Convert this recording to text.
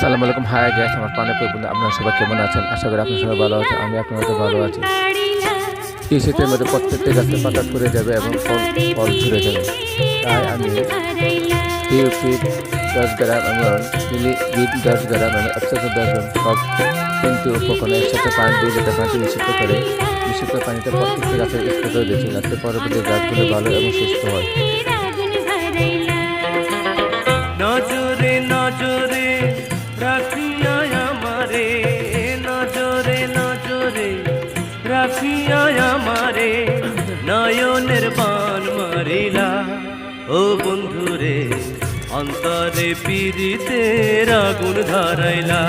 আসসালামু আলাইকুম। High gas, আমার প্রাণের প্রিয় বন্ধু, আপনারা সবাই কেমন আছেন? আশা করি আপনারা সবাই ভালো আছেন। আমি আপনার মতো ভালো আছি। এই শীতের মধ্যে প্রত্যেকটা গাছের পাতা ঝরে যাবে এবং ফল ঝরে যাবে। তাই আমি টিউপিট 10 গ্রাম এবং বিট 10 গ্রাম এবং অ্যাপসাসন 10 গ্রাম সব 3টি উপকরণ একসাথে পানি 2 লিটার পানিতে বিশুদ্ধ পানিতে প্রত্যেকটি গাছের স্প্রে করে দিয়েছি, যাতে পরবর্তী গাছগুলো ভালো এবং সুস্থ হয়। নজরে নজরে রাখিয়া আমারে, নজরে নজরে রাখিয়া আমারে, নয়নের বান মারিলা ও বন্ধুরে, অন্তরে পীড়িতের আগুন ধরাইলা।